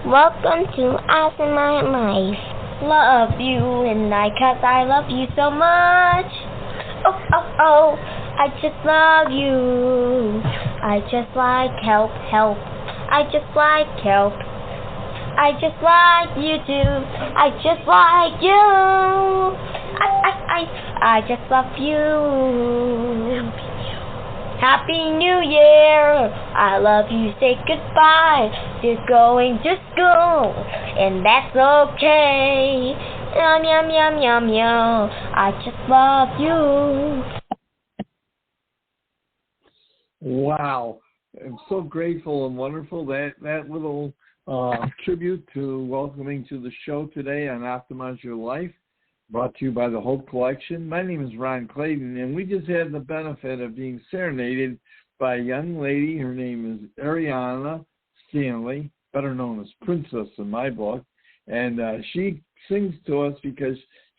Welcome to Us in My Life. Love you and cause I love you so much. Oh, oh, oh, I just love you. I just like help. I just like help. I just like you too. I just like you. I just love you. Happy New Year! I love you, say goodbye. You're going to school, and that's okay. Yum, yum, yum, yum, yum. I just love you. Wow. I'm so grateful and wonderful that little tribute to welcoming to the show today on Optimize Your Life, brought to you by the Hope Collection. My name is Ron Claydon, and we just had the benefit of being serenaded by a young lady. Her name is Ariana Stanley, better known as Princess in my book, and she sings to us because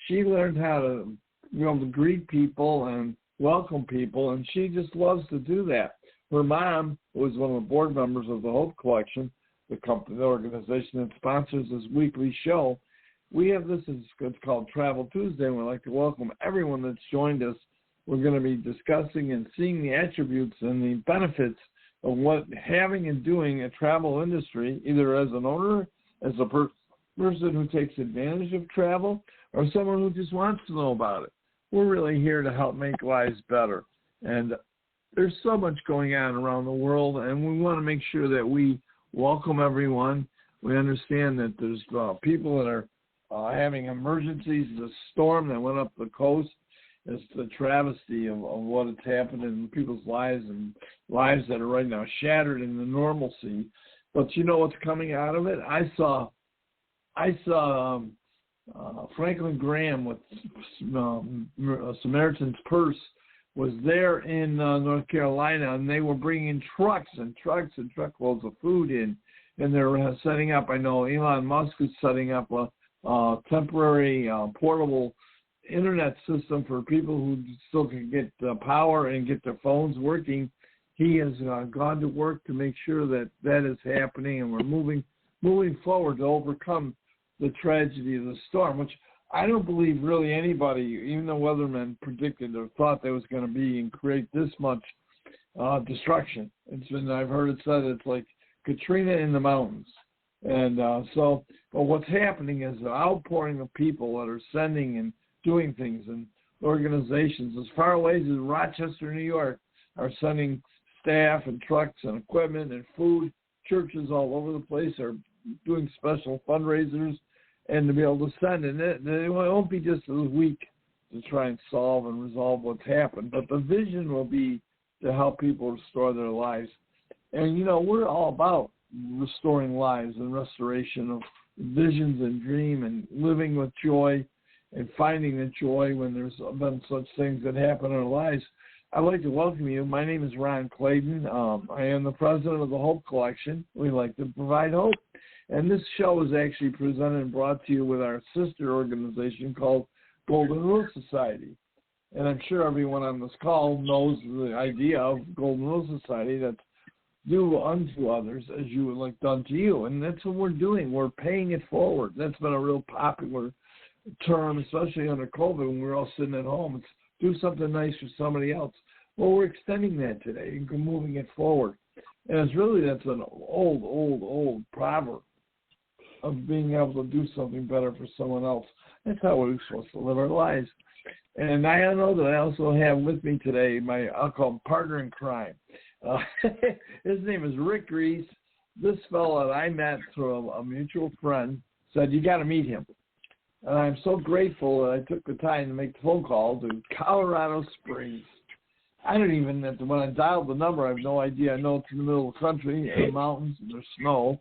she learned how to, to greet people and welcome people, and she just loves to do that. Her mom was one of the board members of the Hope Collection, the company, the organization that sponsors this weekly show. We have this, it's called Travel Tuesday, and we'd like to welcome everyone that's joined us. We're going to be discussing and seeing the attributes and the benefits of what having and doing a travel industry, either as an owner, as a person who takes advantage of travel, or someone who just wants to know about it. We're really here to help make lives better. And there's so much going on around the world, and we want to make sure that we welcome everyone. We understand that there's people that are having emergencies. The storm that went up the coast is the travesty of what has happened in people's lives, and lives that are right now shattered in the normalcy. But you know what's coming out of it? I saw Franklin Graham with Samaritan's Purse was there in North Carolina, and they were bringing trucks and truckloads of food in, and they're setting up. I know Elon Musk is setting up a temporary portable internet system for people who still can get power and get their phones working. He has gone to work to make sure that is happening, and we're moving forward to overcome the tragedy of the storm, which I don't believe really anybody, even the weathermen, predicted or thought there was going to be and create this much destruction. I've heard it said it's like Katrina in the mountains. And but what's happening is the outpouring of people that are sending and doing things, and organizations as far away as Rochester, New York, are sending staff and trucks and equipment and food. Churches all over the place are doing special fundraisers and to be able to send. And it won't be just a week to try and solve and resolve what's happened, but the vision will be to help people restore their lives. And, we're all about restoring lives and restoration of visions and dream and living with joy and finding the joy when there's been such things that happen in our lives. I'd like to welcome you. My name is Ron Claydon. I am the president of the Hope Collection. We like to provide hope. And this show is actually presented and brought to you with our sister organization called Golden Rule Society. And I'm sure everyone on this call knows the idea of Golden Rule Society, that's do unto others as you would like done to you. And that's what we're doing. We're paying it forward. That's been a real popular term, especially under COVID when we're all sitting at home. It's do something nice for somebody else. Well, we're extending that today and moving it forward. And it's really, that's an old proverb of being able to do something better for someone else. That's how we're supposed to live our lives. And I know that I also have with me today I'll call him partner in crime. His name is Rick Reese. This fellow that I met through a mutual friend said, you got to meet him. And I'm so grateful that I took the time to make the phone call to Colorado Springs. I don't even, when I dialed the number, I have no idea. I know it's in the middle of the country, in the mountains, and there's snow.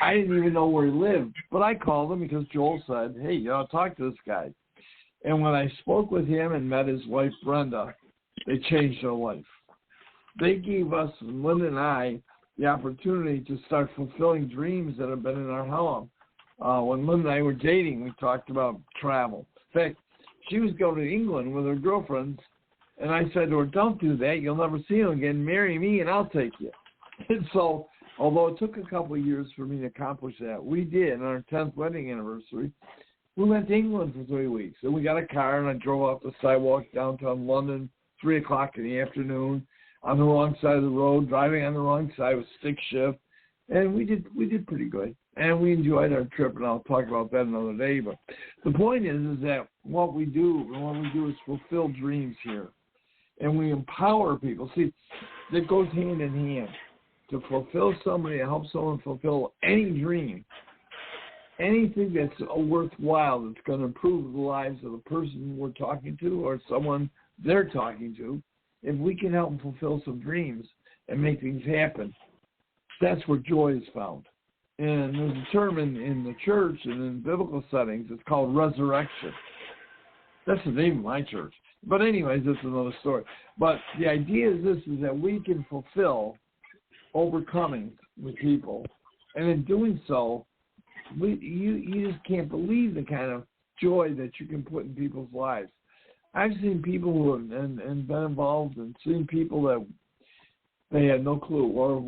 I didn't even know where he lived. But I called him because Joel said, hey, talk to this guy. And when I spoke with him and met his wife, Brenda, they changed their life. They gave us, Linda and I, the opportunity to start fulfilling dreams that have been in our home. When Linda and I were dating, we talked about travel. In fact, she was going to England with her girlfriends, and I said to her, don't do that. You'll never see him again. Marry me, and I'll take you. And so although it took a couple of years for me to accomplish that. We did. On our 10th wedding anniversary, we went to England for 3 weeks. And we got a car, and I drove off the sidewalk downtown London, 3 o'clock in the afternoon, on the wrong side of the road, driving on the wrong side with stick shift. And we did pretty good. And we enjoyed our trip, and I'll talk about that another day. But the point is that what we do is fulfill dreams here. And we empower people. See, that goes hand in hand. To fulfill somebody, to help someone fulfill any dream, anything that's worthwhile, that's going to improve the lives of the person we're talking to or someone they're talking to, if we can help them fulfill some dreams and make things happen, that's where joy is found. And there's a term in the church and in biblical settings, it's called resurrection. That's the name of my church. But anyways, that's another story. But the idea is this, is that we can fulfill overcoming with people. And in doing so, you just can't believe the kind of joy that you can put in people's lives. I've seen people who have and been involved and seen people that they had no clue, or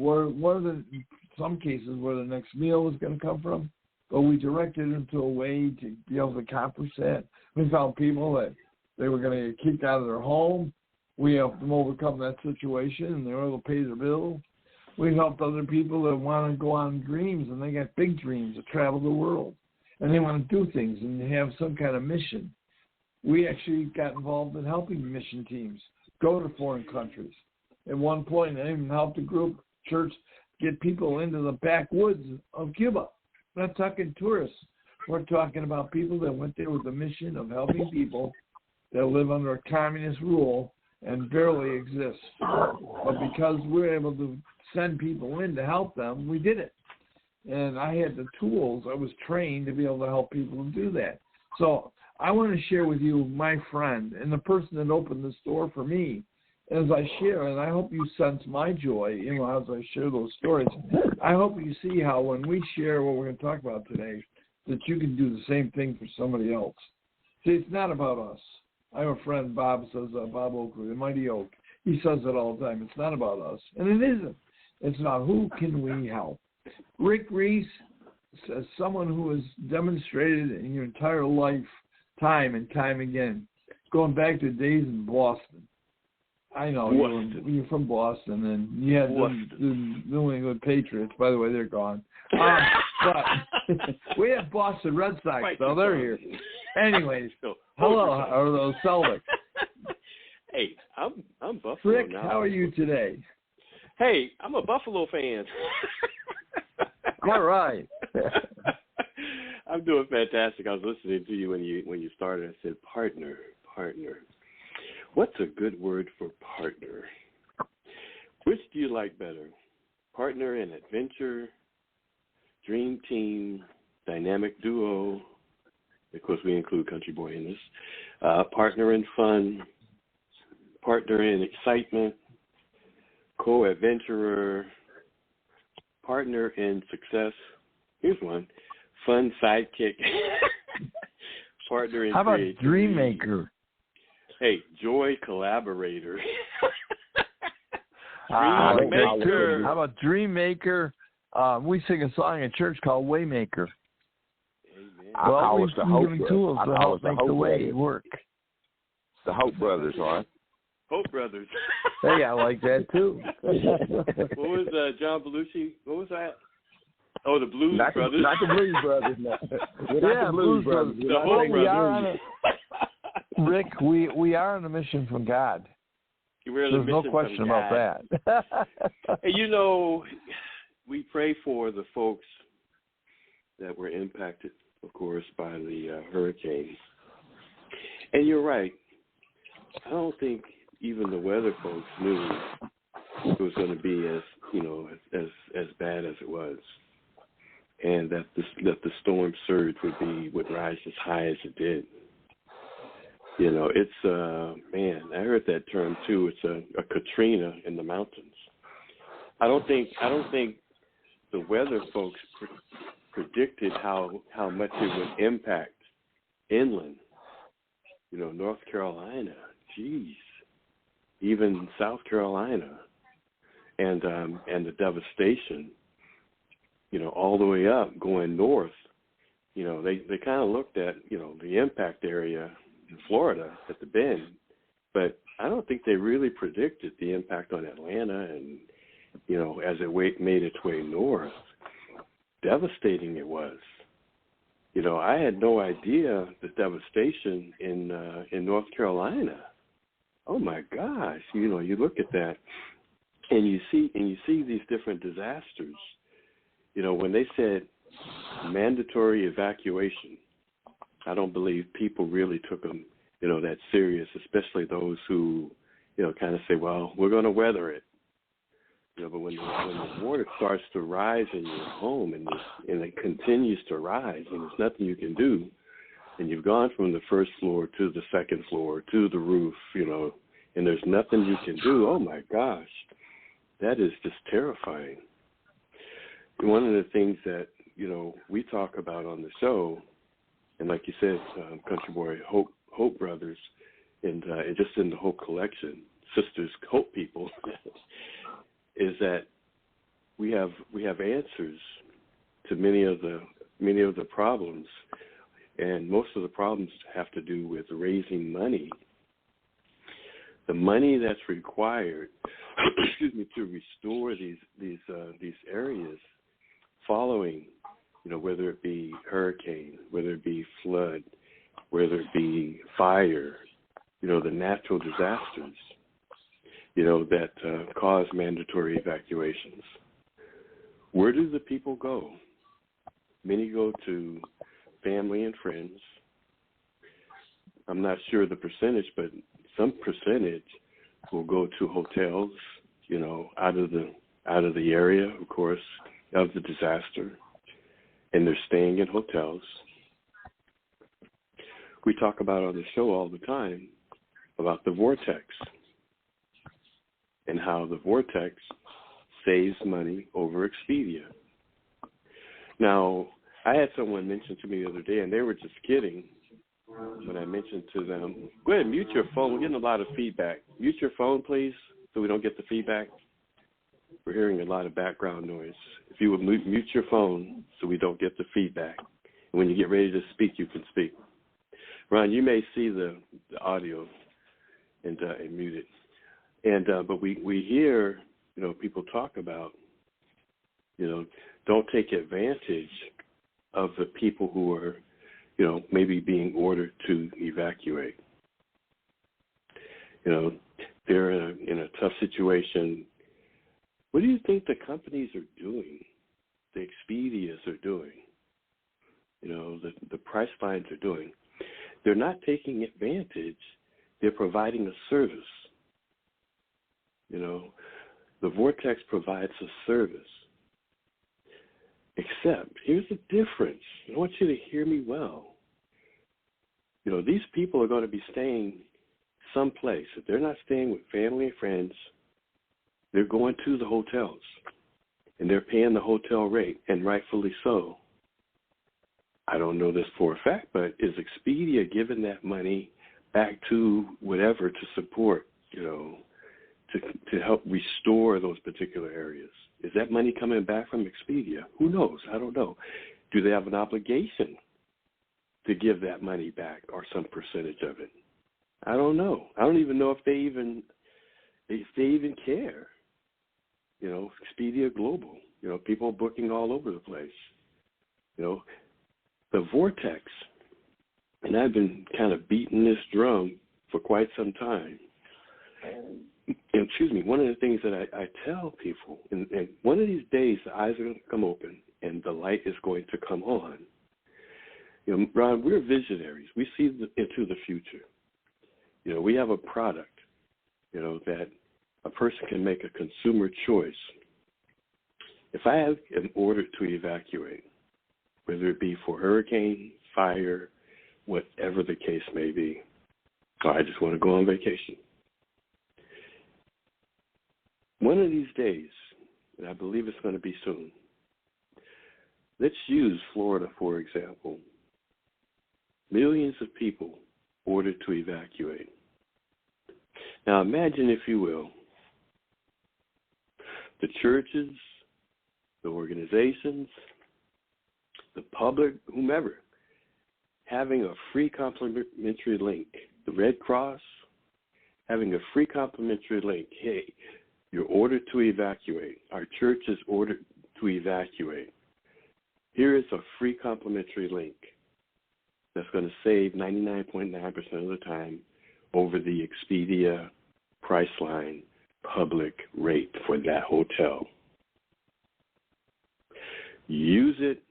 some cases where the next meal was going to come from, but we directed them to a way to be able to accomplish that. We found people that they were going to get kicked out of their home. We helped them overcome that situation, and they were able to pay their bills. We've helped other people that want to go on dreams, and they got big dreams to travel the world, and they want to do things and have some kind of mission. We actually got involved in helping mission teams go to foreign countries. At one point, I even helped a group church get people into the backwoods of Cuba. We're not talking tourists. We're talking about people that went there with the mission of helping people that live under a communist rule and barely exist. But because we're able to send people in to help them, we did it. And I had the tools. I was trained to be able to help people do that. So I want to share with you my friend and the person that opened this door for me. As I share, and I hope you sense my joy, as I share those stories. I hope you see how when we share what we're going to talk about today, that you can do the same thing for somebody else. See, it's not about us. I have a friend, Bob Oakley, the Mighty Oak. He says it all the time. It's not about us. And it isn't. It's about who can we help. Rick Reese, as someone who has demonstrated in your entire life, time and time again, going back to days in Boston. I know, you're from Boston, and you had the New England Patriots. By the way, they're gone. But we have Boston Red Sox, so they're here. Anyways, hello, are those Celtics? Hey, I'm Buffalo Rick, now. how are you today? Hey, I'm a Buffalo fan. All right. I'm doing fantastic. I was listening to you when you started. I said, partner. What's a good word for partner? Which do you like better? Partner in adventure, dream team, dynamic duo. Of course, we include country boy in this. Partner in fun, partner in excitement, co-adventurer, partner in success. Here's one. Fun sidekick. Partner in How about creativity. dream maker? Hey, joy collaborator. How Dreammaker. about dream maker? We sing a song at church called Waymaker. Amen. Well, we've been given tools to help make the way work. The Hope Brothers, right? Hope Brothers. Hey, I like that too. What was John Belushi? What was that? Oh, the Blues Brothers. Not the Blues Brothers. No. Yeah, the Blues Brothers. The Hope Brothers. Rick, we are on a mission from God. There's no question about that. Hey, we pray for the folks that were impacted, of course, by the hurricane. And you're right. I don't think even the weather folks knew it was going to be as bad as it was, and that the storm surge would rise as high as it did. It's man. I heard that term too. It's a Katrina in the mountains. I don't think the weather folks predicted how much it would impact inland. North Carolina, even South Carolina, and the devastation. all the way up going north, they kind of looked at, the impact area in Florida at the bend, but I don't think they really predicted the impact on Atlanta and, as it made its way north, devastating it was. I had no idea the devastation in North Carolina. Oh my gosh, you look at that and you see these different disasters. When they said mandatory evacuation, I don't believe people really took them, that serious, especially those who, kind of say, well, we're going to weather it. But when the water starts to rise in your home and it continues to rise and there's nothing you can do, and you've gone from the first floor to the second floor to the roof, and there's nothing you can do, oh my gosh, that is just terrifying. One of the things that, we talk about on the show, and like you said, Country Boy, Hope Brothers, and just in the Hope Collection, Sisters Hope People, is that we have answers to many of the problems, and most of the problems have to do with raising money. The money that's required, to restore these areas following, whether it be hurricane, whether it be flood, whether it be fire, the natural disasters, that cause mandatory evacuations. Where do the people go? Many go to family and friends. I'm not sure the percentage, but some percentage will go to hotels, out of the area, of course, of the disaster, and they're staying in hotels. We talk about on the show all the time about the vortex and how the vortex saves money over Expedia. Now, I had someone mention to me the other day, and they were just kidding when I mentioned to them, go ahead and mute your phone. We're getting a lot of feedback. Mute your phone, please, so we don't get the feedback. We're hearing a lot of background noise. If you would mute your phone so we don't get the feedback. And when you get ready to speak, you can speak. Ron, you may see the audio and mute it. And but we hear, people talk about, don't take advantage of the people who are, maybe being ordered to evacuate. They're in a tough situation. What do you think the companies are doing? The Expedias are doing? The Pricelines are doing? They're not taking advantage. They're providing a service. The Vortex provides a service. Except, here's the difference. I want you to hear me well. These people are going to be staying someplace. If they're not staying with family and friends, they're going to the hotels, and they're paying the hotel rate, and rightfully so. I don't know this for a fact, but is Expedia giving that money back to whatever to support, to help restore those particular areas? Is that money coming back from Expedia? Who knows? I don't know. Do they have an obligation to give that money back or some percentage of it? I don't know. I don't even know if they even care. Expedia Global, people booking all over the place. The Vortex, and I've been kind of beating this drum for quite some time. One of the things that I tell people, and one of these days the eyes are going to come open and the light is going to come on. Ron, we're visionaries. We see into the future. We have a product, that a person can make a consumer choice. If I have an order to evacuate, whether it be for hurricane, fire, whatever the case may be, or I just want to go on vacation. One of these days, and I believe it's going to be soon, let's use Florida, for example. Millions of people ordered to evacuate. Now imagine, if you will, the churches the organizations, the public, whomever, having a free complimentary link. The Red Cross, having a free complimentary link. Hey, you're ordered to evacuate. Our church is ordered to evacuate. Here is a free complimentary link that's going to save 99.9% of the time over the Expedia Priceline public rate for that hotel. Use it,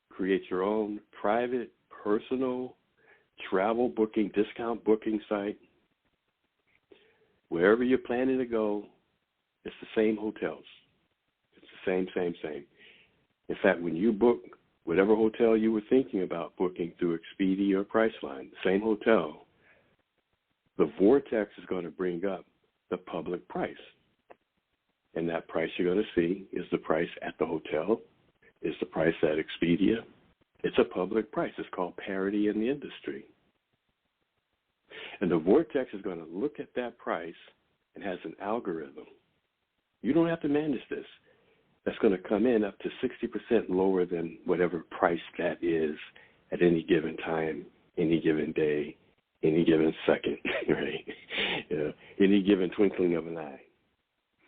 create your own private, personal travel booking, discount booking site. Wherever you're planning to go, it's the same hotels. It's the same. In fact, when you book whatever hotel you were thinking about booking through Expedia or Priceline, same hotel, the vortex is going to bring up the public price. And that price you're going to see is the price at the hotel, is the price at Expedia. It's a public price. It's called parity in the industry. And the vortex is going to look at that price and has an algorithm. You don't have to manage this. That's going to come in up to 60% lower than whatever price that is at any given time, any given day, any given second, right? Any given twinkling of an eye.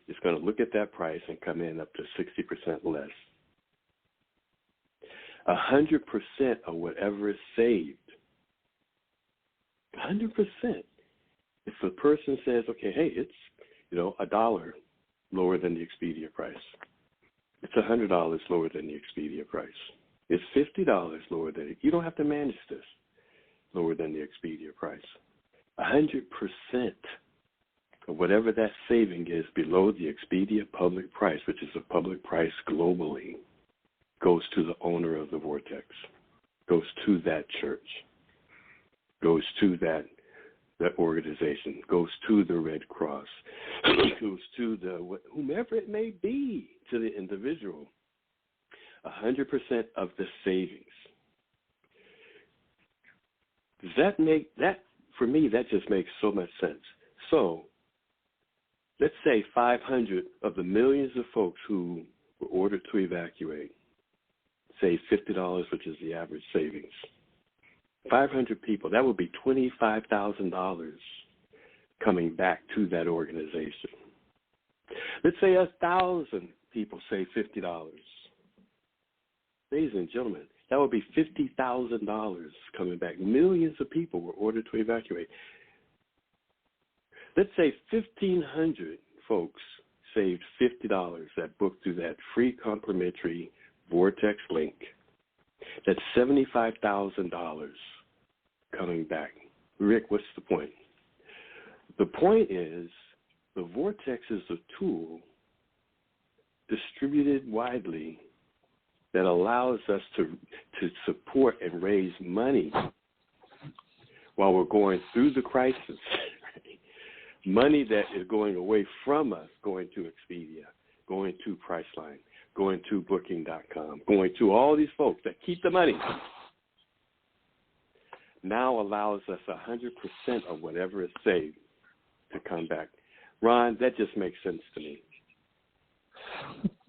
It's going to look at that price and come in up to 60% less. 100% of whatever is saved, 100%. If the person says, okay, hey, it's, $1 lower than the Expedia price. It's $100 lower than the Expedia price. It's $50 lower than it. You don't have to manage this lower than the Expedia price. 100% of whatever that saving is below the Expedia public price, which is a public price globally, goes to the owner of the vortex, goes to that church, goes to that organization, goes to the Red Cross, goes to the whomever it may be, to the individual. 100% of the savings. Does that make that, for me, that just makes so much sense. So let's say 500 of the millions of folks who were ordered to evacuate save $50, which is the average savings. 500 people, that would be $25,000 coming back to that organization. Let's say 1,000 people save $50. Ladies and gentlemen, that would be $50,000 coming back. Millions of people were ordered to evacuate. Let's say 1,500 folks saved $50 that booked through that free complimentary vortex link. That's $75,000 coming back. Rick, what's the point? The point is the vortex is a tool distributed widely that allows us to support and raise money while we're going through the crisis. Right? Money that is going away from us, going to Expedia, going to Priceline, going to booking.com, going to all these folks that keep the money, now allows us 100% of whatever is saved to come back. Ron, that just makes sense to me.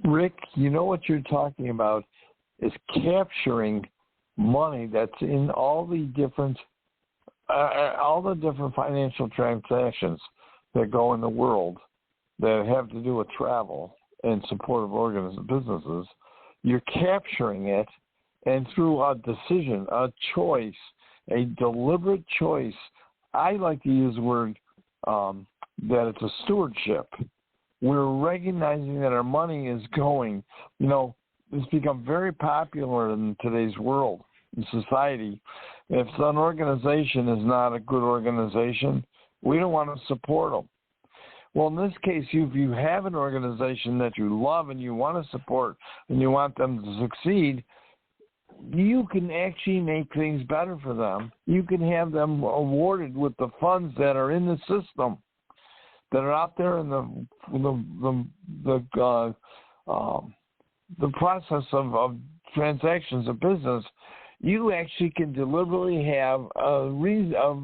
Rick, you know what you're talking about is capturing money that's in all the different financial transactions that go in the world that have to do with travel and support of businesses. You're capturing it, and through a decision, a choice, a deliberate choice, I like to use the word that it's a stewardship. We're recognizing that our money is going. It's become very popular in today's world, in society. If an organization is not a good organization, we don't want to support them. Well, in this case, if you have an organization that you love and you want to support and you want them to succeed, you can actually make things better for them. You can have them awarded with the funds that are in the system, that are out there in the process of transactions of business. You actually can deliberately have a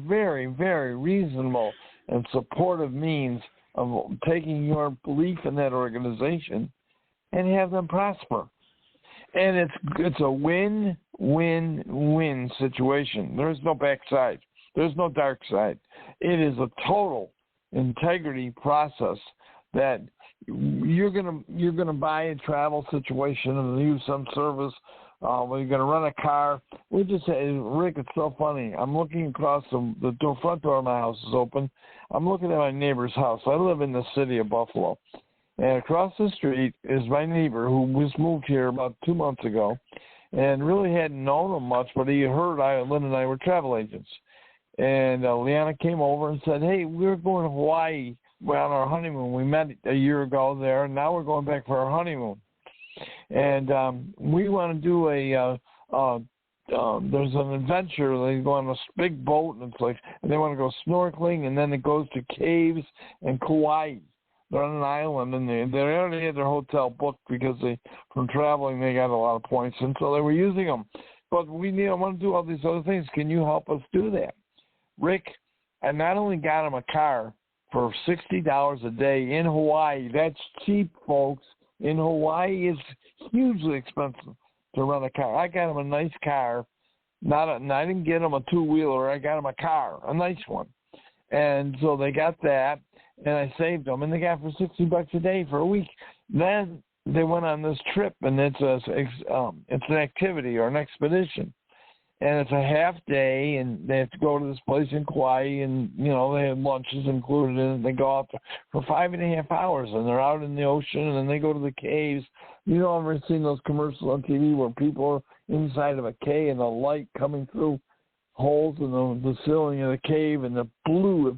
very, very reasonable and supportive means of taking your belief in that organization and have them prosper. And it's a win-win-win situation. There's no backside. There's no dark side. It is a total integrity process that you're gonna buy a travel situation and use some service. You're gonna rent a car. We just say, Rick, it's so funny. I'm looking across the front door of my house is open. I'm looking at my neighbor's house. I live in the city of Buffalo. And across the street is my neighbor who just moved here about 2 months ago and really hadn't known him much, but he heard Lynn and I were travel agents. And Leanna came over and said, hey, we're going to Hawaii. We're on our honeymoon. We met a year ago there, and now we're going back for our honeymoon. And we want to do there's an adventure. They go on this big boat, and they want to go snorkeling, and then it goes to caves and Kauai. They're on an island, and they already had their hotel booked because from traveling they got a lot of points, and so they were using them. But I want to do all these other things. Can you help us do that? Rick, I not only got him a car for $60 a day in Hawaii. That's cheap, folks. In Hawaii, it's hugely expensive to rent a car. I got him a nice car. I didn't get him a two-wheeler. I got him a car, a nice one. And so they got that, and I saved them, and they got for $60 a day for a week. Then they went on this trip, and it's an activity or an expedition. And it's a half day, and they have to go to this place in Kauai, and, they have lunches included in it. They go out for 5.5 hours, and they're out in the ocean, and then they go to the caves. I've ever seen those commercials on TV where people are inside of a cave and the light coming through holes in the ceiling of the cave and the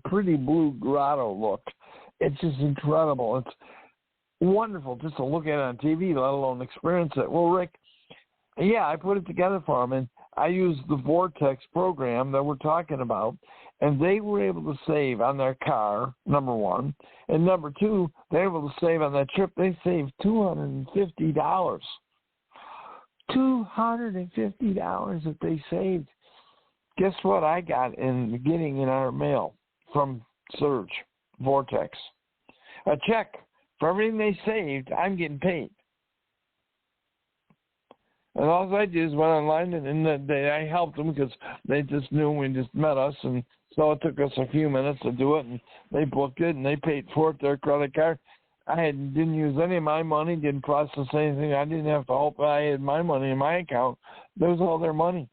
pretty blue grotto look. It's just incredible. It's wonderful just to look at it on TV, let alone experience it. Well, Rick, yeah, I put it together for them, and I used the Vortex program that we're talking about, and they were able to save on their car, number one. And number two, they were able to save on that trip. They saved $250. $250 that they saved. Guess what I got getting in our mail from Surge, Vortex? A check. For everything they saved, I'm getting paid. And all I did is went online, and I helped them because they just knew we just met us, and so it took us a few minutes to do it, and they booked it, and they paid for it, their credit card. Didn't use any of my money, didn't process anything. I didn't have to hope I had my money in my account. That was all their money.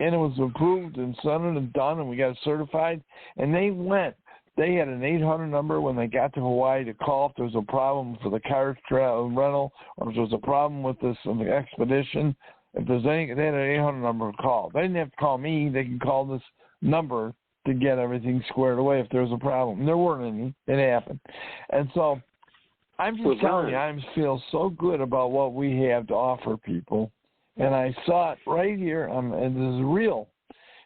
And it was approved and sent and done, and we got certified. And they went. They had an 800 number when they got to Hawaii to call if there was a problem for the car rental or if there was a problem with this expedition. If there's they had an 800 number to call. They didn't have to call me. They could call this number to get everything squared away if there was a problem. And there weren't any. It happened. And so I'm just telling you, I feel so good about what we have to offer people. And I saw it right here, and this is real.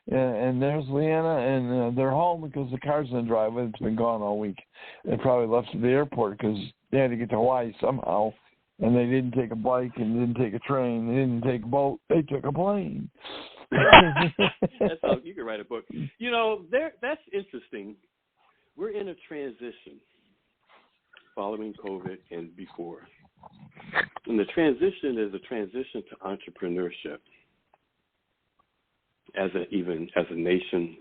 And there's Leanna, and they're home because the car's in the driveway. It's been gone all week. They probably left at the airport because they had to get to Hawaii somehow, and they didn't take a bike and didn't take a train. They didn't take a boat. They took a plane. That's how you can write a book. That's interesting. We're in a transition following COVID and before. And the transition is a transition to entrepreneurship. As a nation,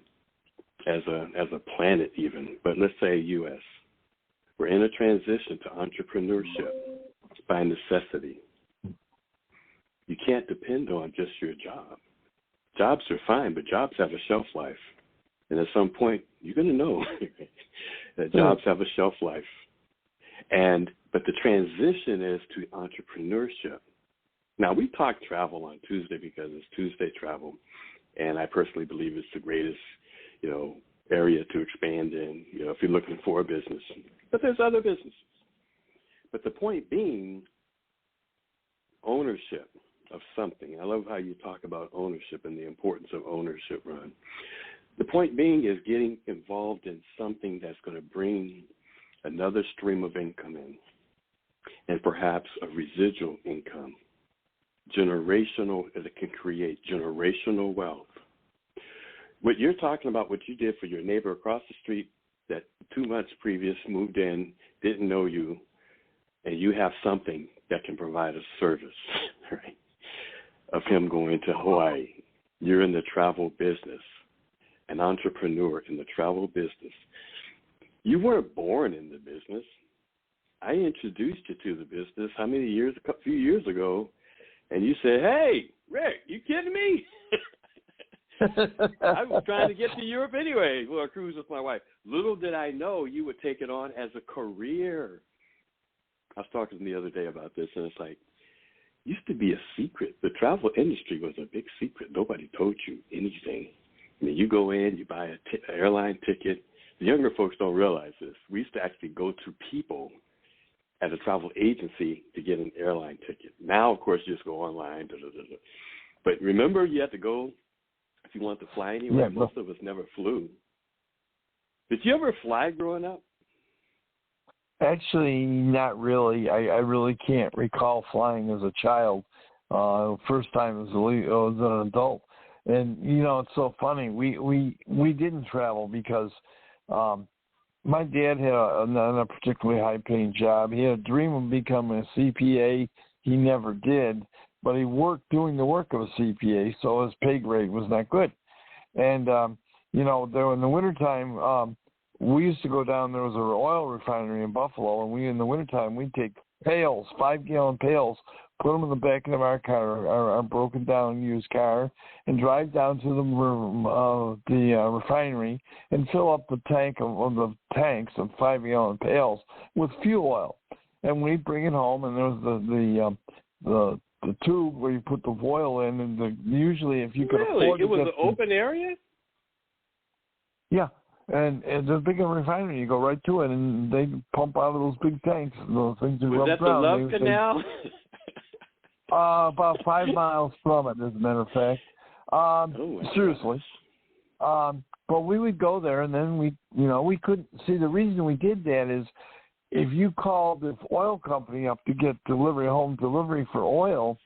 as a planet even, but let's say U.S. We're in a transition to entrepreneurship by necessity. You can't depend on just your job. Jobs are fine, but jobs have a shelf life. And at some point, you're going to know that jobs have a shelf life. But the transition is to entrepreneurship. Now, we talk travel on Tuesday because it's Tuesday Travel. And I personally believe it's the greatest, area to expand in, if you're looking for a business. But there's other businesses. But the point being, ownership of something. I love how you talk about ownership and the importance of ownership, Ron. The point being is getting involved in something that's going to bring another stream of income in, and perhaps a residual income. That can create generational wealth. What you're talking about, what you did for your neighbor across the street that 2 months previous moved in, didn't know you, and you have something that can provide a service, right, of him going to Hawaii. You're in the travel business, an entrepreneur in the travel business. You weren't born in the business. I introduced you to the business a few years ago, and you said, hey, Rick, you kidding me? I was trying to get to Europe anyway for a cruise with my wife. Little did I know you would take it on as a career. I was talking to them the other day about this, and it's like, used to be a secret. The travel industry was a big secret. Nobody told you anything. I mean, you go in, you buy an airline ticket. The younger folks don't realize this. We used to actually go to people at a travel agency to get an airline ticket. Now, of course, you just go online. But remember, you had to go if you want to fly anywhere. Yeah, most of us never flew. Did you ever fly growing up? Actually, not really. I really can't recall flying as a child. First time as an adult. And, you know, it's so funny. We didn't travel because my dad had not a particularly high-paying job. He had a dream of becoming a CPA. He never did, but he worked doing the work of a CPA, so his pay grade was not good. And, you know, there in the wintertime, we used to go down, there was an oil refinery in Buffalo, and in the wintertime, we'd take pails, 5-gallon pails, put them in the back of our car, our broken down used car, and drive down to the refinery and fill up the tanks of 5-gallon pails with fuel oil. And we'd bring it home, and there was the tube where you put the oil in, and usually if you could afford it was an open area? Yeah. And the big refinery, you go right to it, and they pump out of those big tanks. Those things are was that the Love Canal? About 5 miles from it, as a matter of fact. Seriously. But we would go there, and then we couldn't see. The reason we did that is if you called the oil company up to get home delivery for oil,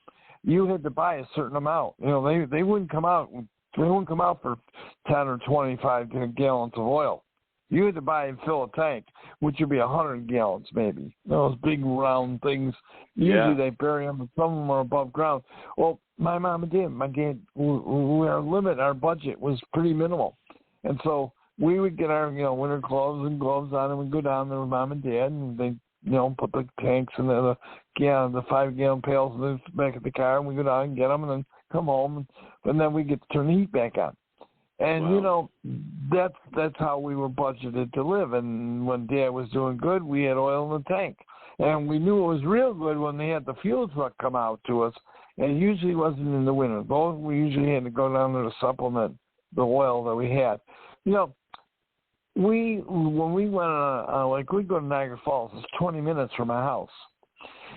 you had to buy a certain amount. You know, they wouldn't come out. They wouldn't come out for 10 or 25 gallons of oil. You had to buy and fill a tank, which would be 100 gallons maybe. Those big round things. Usually they bury them, but some of them are above ground. Well, my mom and dad, our budget was pretty minimal. And so we would get our, winter clothes and gloves on, and we'd go down there with mom and dad, and they, put the tanks in the 5-gallon pails in the back of the car, and we go down and get them, and then come home, and then we get to turn the heat back on. And, wow. That's how we were budgeted to live. And when Dad was doing good, we had oil in the tank. And we knew it was real good when they had the fuel truck come out to us. And it usually wasn't in the winter. We usually had to go down there to supplement the oil that we had. When we went we'd go to Niagara Falls. It's 20 minutes from my house.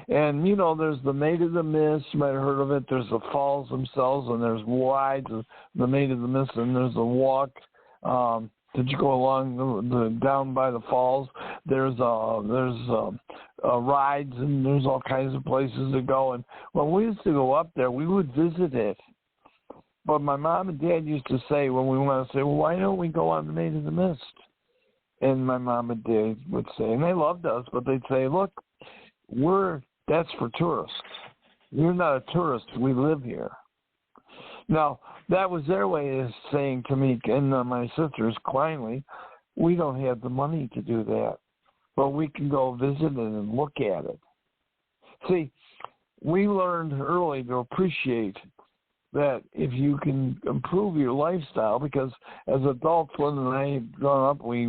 And, there's the Maid of the Mist. You might have heard of it. There's the falls themselves, and there's rides, the Maid of the Mist, and there's a walk. Did you go along down by the falls? There's rides, and there's all kinds of places to go. And when we used to go up there, we would visit it. But my mom and dad used to say, when we want to say, well, why don't we go on the Maid of the Mist? And my mom and dad would say, and they loved us, but they'd say, look, that's for tourists. You're not a tourist. We live here. Now, that was their way of saying to me and my sisters, kindly, we don't have the money to do that, but we can go visit it and look at it. See, we learned early to appreciate that if you can improve your lifestyle, because as adults, Linda and I had grown up, we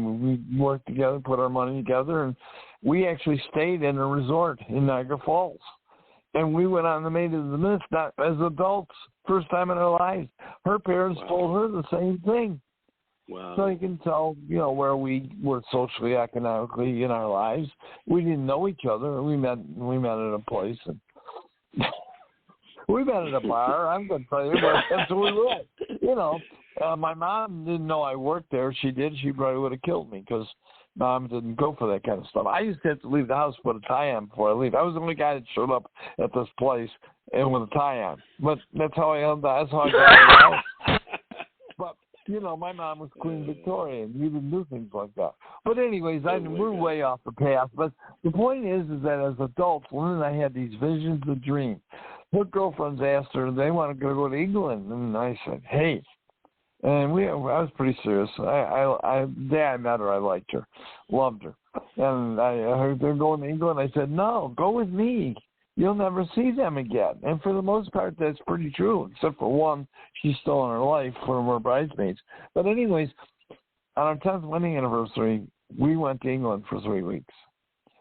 worked together, put our money together, and we actually stayed in a resort in Niagara Falls. And we went on the Maid of the Mist, not as adults, first time in our lives. Her parents told her the same thing. Wow. So you can tell, where we were socially, economically in our lives. We didn't know each other. We met at a place. And we met at a bar. I'm going to tell you, but that's where we were. My mom didn't know I worked there. She did. She probably would have killed me because Mom didn't go for that kind of stuff. I used to have to leave the house with a tie on before I leave. I was the only guy that showed up at this place and with a tie on. But that's how I got out of the house. But You know, my mom was Queen Victoria, and you didn't do things like that. But anyways, we're way off the path. But the point is that as adults, Lynn and I had these visions of dreams. Her girlfriends asked her, they wanted to go to England. And I said, hey. And I was pretty serious. The day I met her, I liked her, loved her. And I heard they're going to England. I said, no, go with me. You'll never see them again. And for the most part, that's pretty true, except for one, she's still in her life from her bridesmaids. But anyways, on our 10th wedding anniversary, we went to England for 3 weeks.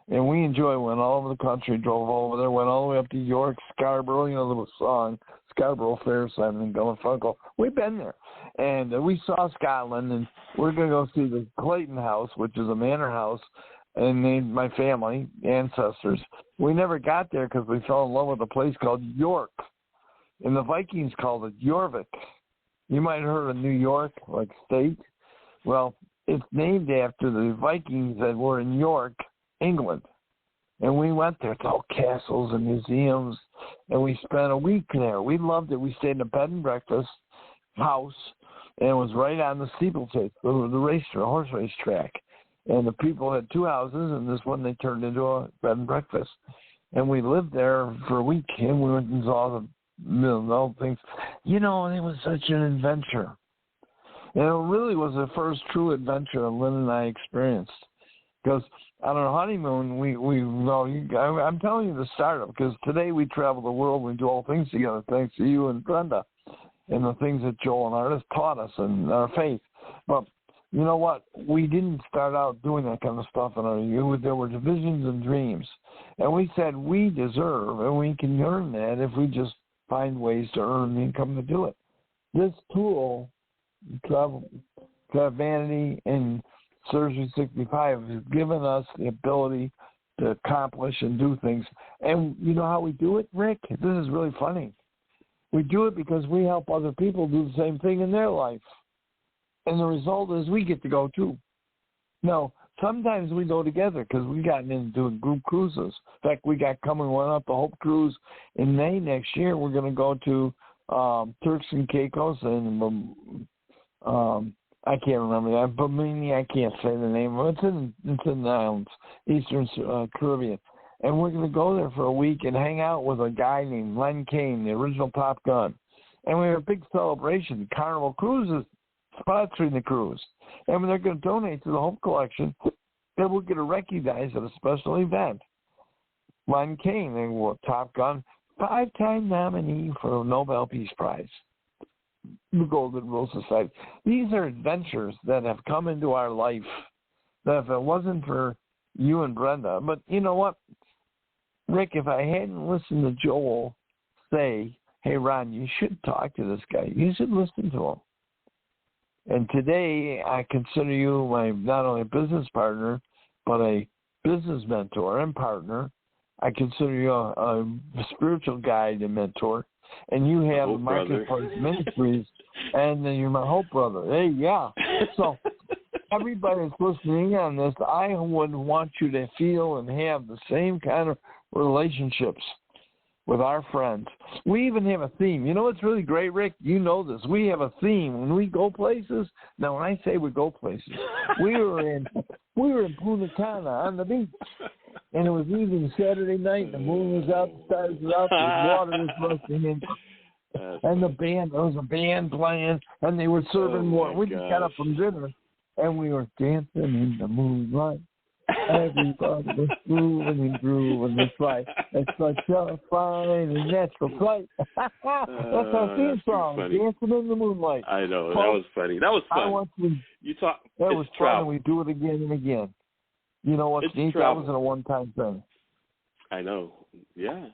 And we enjoyed, went all over the country, drove all over there, went all the way up to York, Scarborough, you know, the little song, Scarborough Fair, Simon and Garfunkel. We've been there. And we saw Scotland, and we're going to go see the Claydon House, which is a manor house, and named my family, ancestors. We never got there because we fell in love with a place called York. And the Vikings called it Jorvik. You might have heard of New York, like state. Well, it's named after the Vikings that were in York, England. And we went there. It's all castles and museums. And we spent a week there. We loved it. We stayed in a bed and breakfast house. And it was right on the steeplechase, the horse race track. And the people had 2 houses, and this one they turned into a bed and breakfast. And we lived there for a week, and we went and saw the things. You know, it was such an adventure. And it really was the first true adventure that Lynn and I experienced. Because on our honeymoon, I'm telling you the startup, because today we travel the world, we do all things together, thanks to you and Brenda, and the things that Joel and Artis taught us and our faith. But you know what? We didn't start out doing that kind of stuff in our youth. There were visions and dreams. And we said we deserve, and we can earn that if we just find ways to earn the income to do it. This tool, Travel Vanity and Surgery 65, has given us the ability to accomplish and do things. And you know how we do it, Rick? This is really funny. We do it because we help other people do the same thing in their life. And the result is we get to go too. Now, sometimes we go together because we've gotten into doing group cruises. In fact, we got coming one up, the Hope Cruise in May next year. We're going to go to Turks and Caicos and I can't remember that. Bimini, I can't say the name of it. It's in the islands, Eastern Caribbean. And we're going to go there for a week and hang out with a guy named Len Kane, the original Top Gun. And we have a big celebration. Carnival Cruises sponsoring the cruise. And when they're going to donate to the Hope Collection, then we'll get recognized at a special event. Len Kane, the Top Gun, 5-time nominee for the Nobel Peace Prize. The Golden Rule Society. These are adventures that have come into our life that if it wasn't for you and Brenda, but you know what, Rick, if I hadn't listened to Joel say, hey, Ron, you should talk to this guy. You should listen to him. And today I consider you my not only a business partner, but a business mentor and partner. I consider you a spiritual guide and mentor. And you have Marketplace Ministries, and then you're my Hope brother. Hey, yeah. So everybody that's listening on this, I would want you to feel and have the same kind of relationships with our friends. We even have a theme. You know what's really great, Rick? You know this. We have a theme when we go places. Now, when I say we go places, we were in Punta Cana on the beach. And it was evening Saturday night, the moon was out, the stars were out, the water was rushing in. And the band, there was a band playing, and they were serving more. We just got up from dinner, and we were dancing in the moonlight. Everybody was moving and grooving and flight. It's such a fine and natural flight. That's our theme song, Dancing in the Moonlight. I know, that was funny. That was fun. That was fun, and we do it again and again. You know what's neat? That wasn't a one-time thing. I know. Yeah.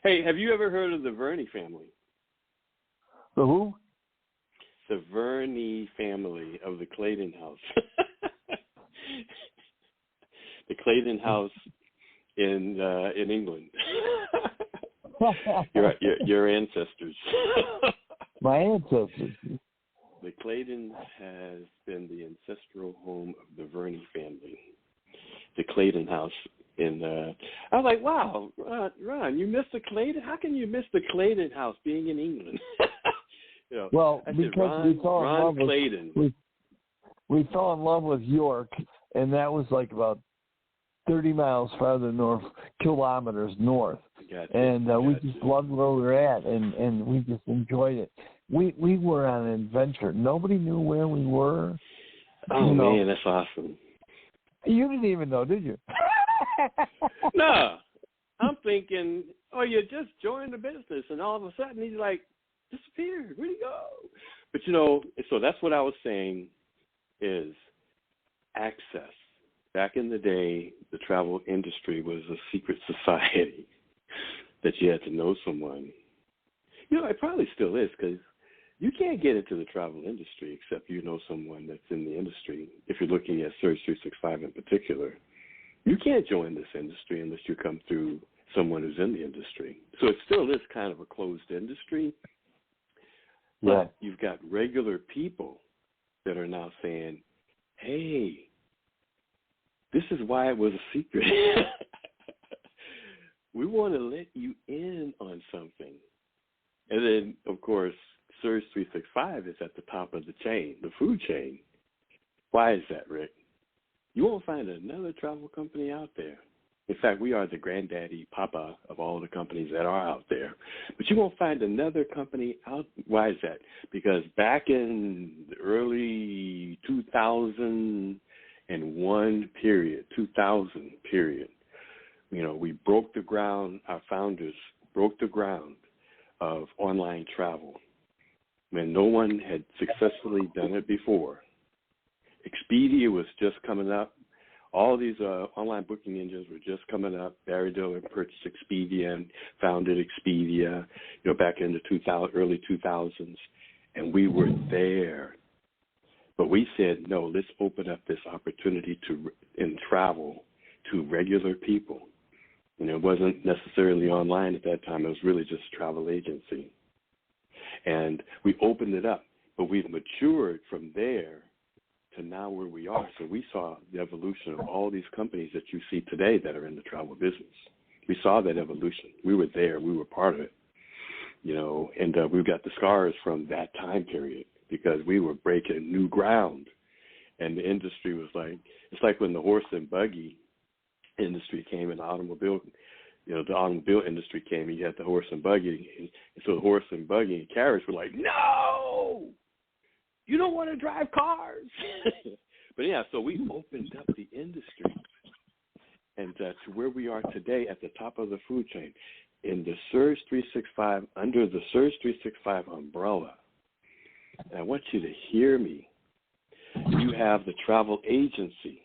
Hey, have you ever heard of the Verney family? The who? The Verney family of the Claydon House. The Claydon House in England. your ancestors. My ancestors. The Claydon has been the ancestral home of the Verney family. The Claydon House I was like, wow, Ron, you missed the Claydon? How can you miss the Claydon House being in England? You know, Well, I said, because we fell in Ron love Claydon. we fell in love with York, and that was like about 30 miles farther north, kilometers north. Gotcha. And we just loved where we were at, and we just enjoyed it. We were on an adventure. Nobody knew where we were. Oh, man, that's awesome. You didn't even know, did you? No. I'm thinking, oh, you just joined the business, and all of a sudden he's like, disappeared. Where'd he go? But, you know, so that's what I was saying is access. Back in the day, the travel industry was a secret society that you had to know someone. You know, it probably still is, because you can't get into the travel industry except you know someone that's in the industry. If you're looking at Surge 365 in particular, you can't join this industry unless you come through someone who's in the industry. So it still is kind of a closed industry. But you've got regular people that are now saying, hey, this is why it was a secret. We want to let you in on something. And then, of course, Surge 365 is at the top of the chain, the food chain. Why is that, Rick? You won't find another travel company out there. In fact, we are the granddaddy, papa of all the companies that are out there. But you won't find another company out. Why is that? Because back in the early 2001 period, 2000 period, you know, we broke the ground, our founders broke the ground of online travel when no one had successfully done it before. Expedia was just coming up. All these online booking engines were just coming up. Barry Diller purchased Expedia and founded Expedia, you know, back in the early 2000s, and we were there. But we said, no, let's open up this opportunity in travel to regular people. You know, it wasn't necessarily online at that time. It was really just a travel agency. And we opened it up, but we've matured from there to now where we are. So we saw the evolution of all these companies that you see today that are in the travel business. We saw that evolution. We were there. We were part of it, you know, and we've got the scars from that time period because we were breaking new ground. And the industry was like, it's like when the horse and buggy industry came in the automobile, you know, the automobile industry came and you had the horse and buggy. And so the horse and buggy and carriage were like, no, you don't want to drive cars. But yeah, so we opened up the industry and to where we are today at the top of the food chain in the Surge 365, under the Surge 365 umbrella. And I want you to hear me. You have the travel agency,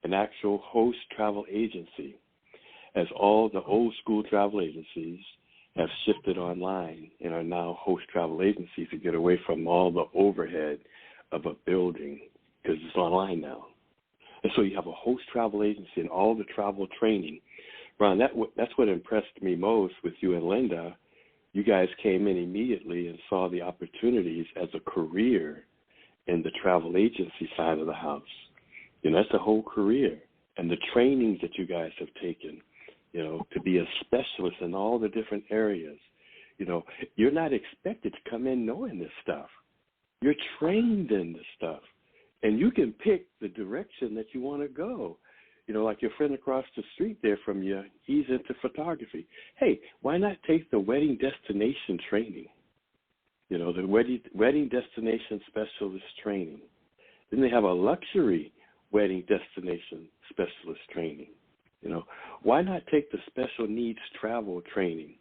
an actual host travel agency, as all the old school travel agencies have shifted online and are now host travel agencies to get away from all the overhead of a building because it's online now. And so you have a host travel agency and all the travel training. Ron, that's what impressed me most with you and Linda. You guys came in immediately and saw the opportunities as a career in the travel agency side of the house. You know, that's a whole career. And the trainings that you guys have taken, you know, to be a specialist in all the different areas. You know, you're not expected to come in knowing this stuff. You're trained in this stuff. And you can pick the direction that you want to go. You know, like your friend across the street there from you, he's into photography. Hey, why not take the wedding destination training? You know, the wedding destination specialist training. Then they have a luxury wedding destination specialist training. You know, why not take the special needs travel training?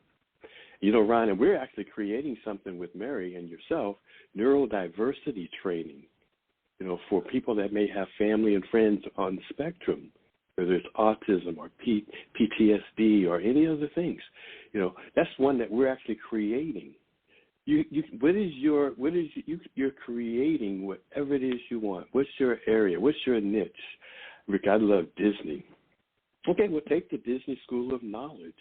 You know, Ron, and we're actually creating something with Mary and yourself, neurodiversity training, you know, for people that may have family and friends on the spectrum, whether it's autism or PTSD or any other things. You know, that's one that we're actually creating. You're creating whatever it is you want. What's your area? What's your niche? Rick, I love Disney. Okay, well, take the Disney School of Knowledge.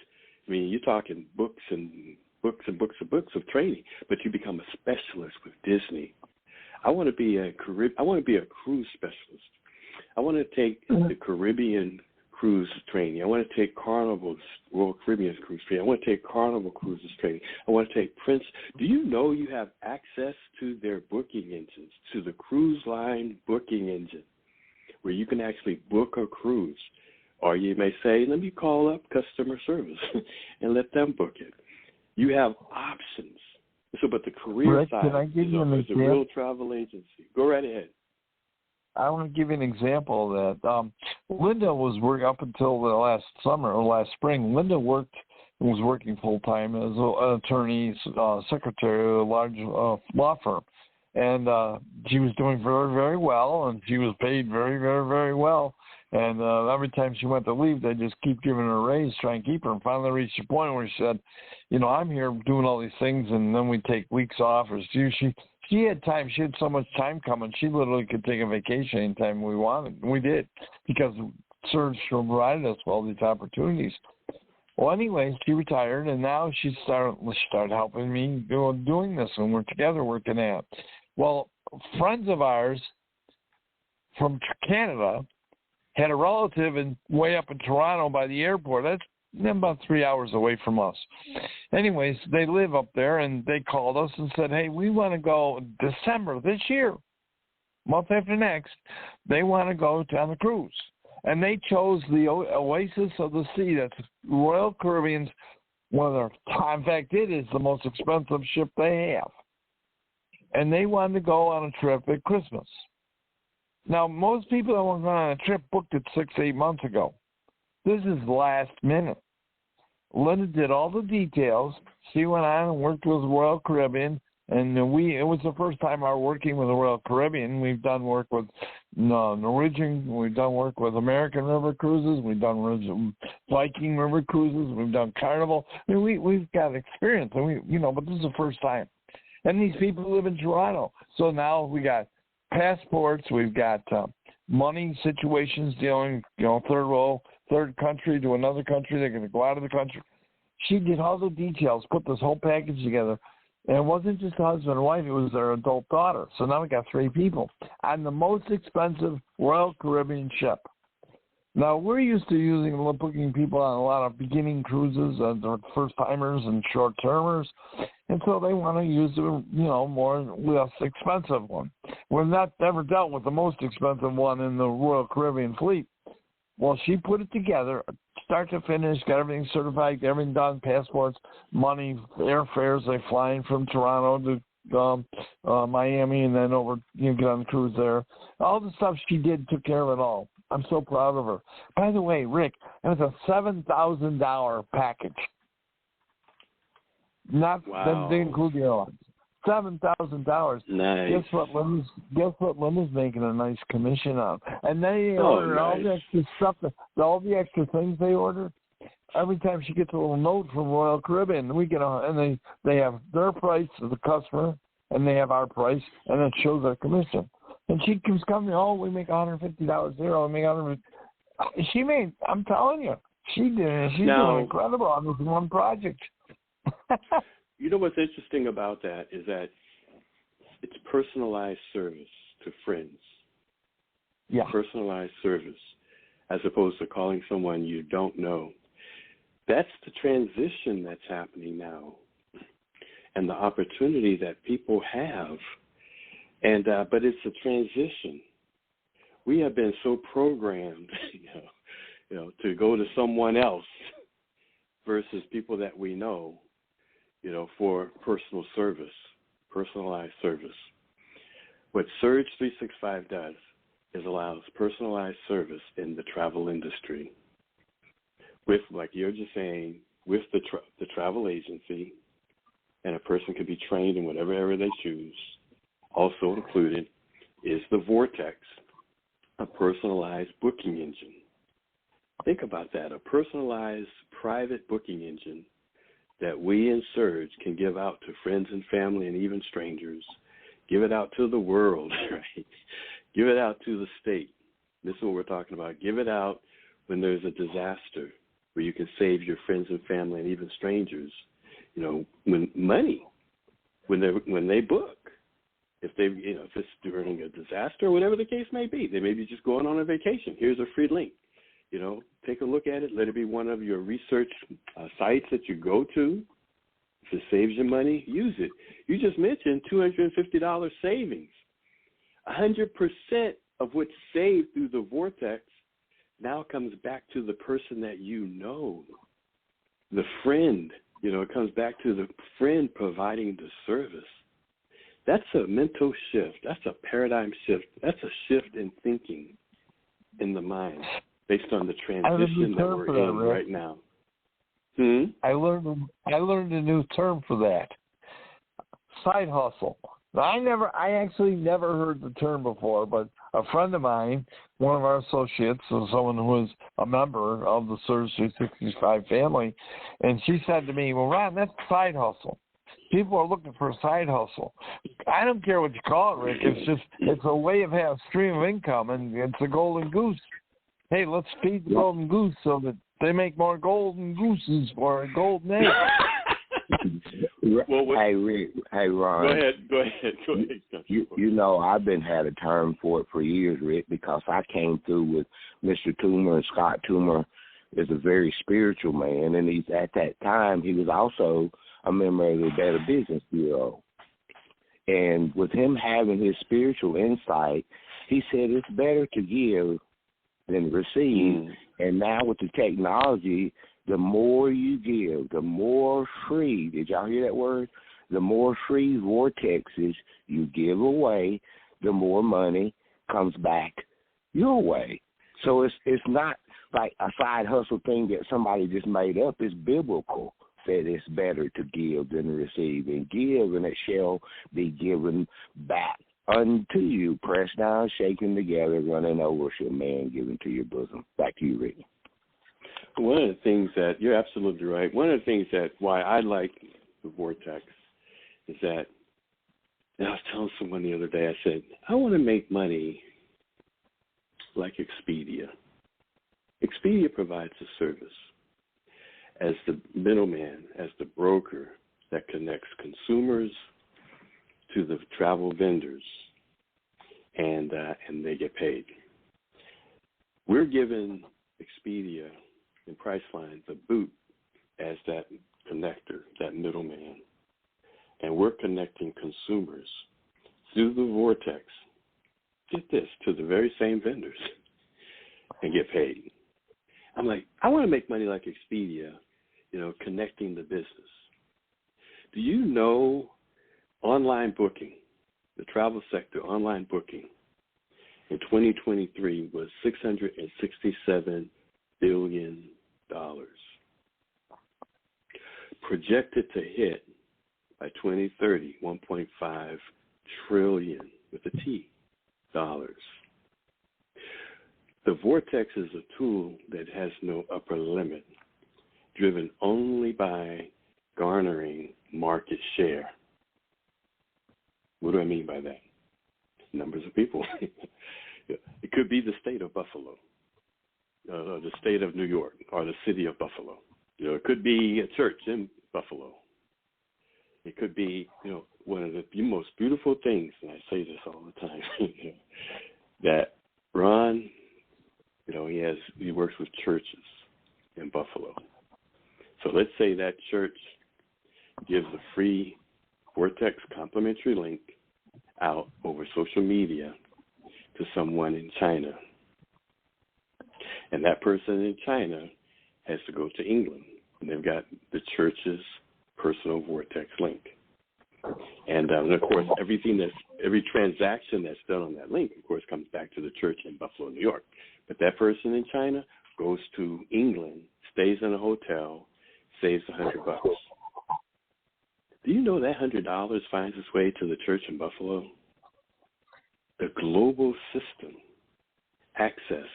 I mean, you're talking books and books and books and books of training, but you become a specialist with Disney. I want to be a cruise specialist. I want to take the Caribbean cruise training. I want to take Carnival's Royal Caribbean's cruise training. I want to take Carnival Cruises training. I want to take Prince. Do you know you have access to their booking engines, to the cruise line booking engine, where you can actually book a cruise? Or you may say, let me call up customer service and let them book it. You have options. So, but the career Rick, side can I give you an is a example? real travel agency. Go right ahead. I want to give you an example of that. Linda was working up until the last summer or last spring. Linda was working full time as an attorney, secretary of a large law firm, and she was doing very, very well, and she was paid very, very, very well. And every time she went to leave, they just keep giving her a raise, try and keep her. And finally reached a point where she said, I'm here doing all these things, and then we take weeks off. Or she had time. She had so much time coming. She literally could take a vacation anytime we wanted. And we did, because Surge provided us with all these opportunities. Well, anyway, she retired, and now she started helping me doing this, and we're together working at it. Well, friends of ours from Canada had a relative way up in Toronto by the airport. That's about 3 hours away from us. Anyways, they live up there, and they called us and said, hey, we want to go December this year, month after next. They want to go on the cruise. And they chose the Oasis of the Sea. That's Royal Caribbean's one of their, in fact, it is the most expensive ship they have. And they wanted to go on a trip at Christmas. Now, most people that want to go on a trip booked it 6-8 months ago. This is last minute. Linda did all the details. She went on and worked with Royal Caribbean, and it was the first time I was working with the Royal Caribbean. We've done work with Norwegian. We've done work with American River Cruises. We've done Viking River Cruises. We've done Carnival. I mean, we've got experience, and but this is the first time. And these people live in Toronto, so now we got passports. We've got money situations dealing, third country to another country. They're going to go out of the country. She did all the details, put this whole package together. And it wasn't just a husband and wife, it was their adult daughter. So now we got 3 people on the most expensive Royal Caribbean ship. Now, we're used to booking people on a lot of beginning cruises, first-timers and short-termers, and so they want to use the, less expensive one. We've never dealt with the most expensive one in the Royal Caribbean fleet. Well, she put it together, start to finish, got everything certified, got everything done, passports, money, airfares. They fly in from Toronto to Miami and then over, get on the cruise there. All the stuff she did took care of it all. I'm so proud of her. By the way, Rick, it was a $7,000 package. Wow. They include the airlines. $7,000. Nice. Guess what Linda's making a nice commission on. And they ordered all the extra stuff, all the extra things they ordered. Every time she gets a little note from Royal Caribbean, and they have their price to the customer, and they have our price, and it shows our commission. And she keeps coming, we make $150 here, we make $150. She made, I'm telling you, she's doing incredible on this one project. You know what's interesting about that is that it's personalized service to friends. Yeah. Personalized service, as opposed to calling someone you don't know. That's the transition that's happening now, and the opportunity that people have. And but it's a transition. We have been so programmed, to go to someone else versus people that we know, for personal service, personalized service. What Surge 365 does is allows personalized service in the travel industry. With, like you're just saying, with the travel agency, and a person can be trained in whatever area they choose. Also included is the Vortex, a personalized booking engine. Think about that, a personalized private booking engine that we in Surge can give out to friends and family and even strangers. Give it out to the world, right? Give it out to the state. This is what we're talking about. Give it out when there's a disaster where you can save your friends and family and even strangers, when they book. If if it's during a disaster or whatever the case may be, they may be just going on a vacation. Here's a free link. take a look at it. Let it be one of your research sites that you go to. If it saves you money, use it. You just mentioned $250 savings. 100% of what's saved through the vortex now comes back to the person that you know, the friend. It comes back to the friend providing the service. That's a mental shift. That's a paradigm shift. That's a shift in thinking in the mind based on the transition that we're in right now. I learned a new term for that. Side hustle. I actually never heard the term before, but a friend of mine, one of our associates, someone who was a member of the Surge 365 family, and she said to me, well, Ron, that's a side hustle. People are looking for a side hustle. I don't care what you call it, Rick. It's a way of having a stream of income, and it's a golden goose. Hey, let's feed the golden goose so that they make more golden gooses for a golden egg. Hey, Ron. Go ahead. I've been had a term for it for years, Rick, because I came through with Mr. Toomer, and Scott Toomer is a very spiritual man, and at that time he was also a member of the Better Business Bureau. And with him having his spiritual insight, he said it's better to give than receive. And now with the technology, the more you give, the more free, did y'all hear that word? The more free vortexes you give away, the more money comes back your way. So it's not like a side hustle thing that somebody just made up. It's biblical. Said it's better to give than to receive. And give, and it shall be given back unto you, pressed down, shaken together, running over, shall man given to your bosom. Back to you, Rick. One of the things that, you're absolutely right, one of the things that why I like the vortex is that, and I was telling someone the other day, I said, I want to make money like Expedia. Expedia provides a service as the middleman, as the broker that connects consumers to the travel vendors, and they get paid. We're giving Expedia and Priceline the boot as that connector, that middleman, and we're connecting consumers through the vortex, get this, to the very same vendors and get paid. I'm like, I want to make money like Expedia, connecting the business. Do you know online booking, the travel sector online booking in 2023 was $667 billion. Projected to hit by 2030, $1.5 trillion with a T dollars. The vortex is a tool that has no upper limit, driven only by garnering market share. What do I mean by that? Numbers of people. It could be the state of Buffalo, the state of New York, or the city of Buffalo. It could be a church in Buffalo. It could be, one of the most beautiful things, and I say this all the time, that Ron, he works with churches in Buffalo. So let's say that church gives a free Vortex complimentary link out over social media to someone in China. And that person in China has to go to England, and they've got the church's personal Vortex link. And of course, every transaction that's done on that link, of course, comes back to the church in Buffalo, New York. But that person in China goes to England, stays in a hotel, saves $100. Do you know that $100 finds its way to the church in Buffalo? The global system access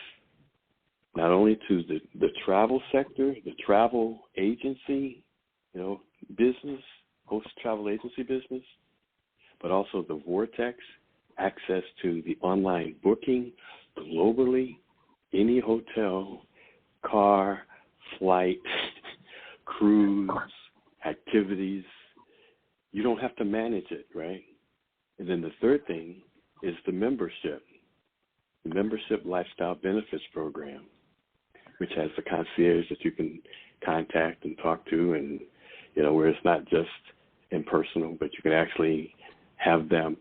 not only to the travel sector, the travel agency, business, host travel agency business, but also the Vortex, access to the online booking globally, any hotel, car, flight, cruise, activities. You don't have to manage it, right? And then the third thing is the membership lifestyle benefits program. which has the concierge that you can contact and talk to, and, where it's not just impersonal, but you can actually have them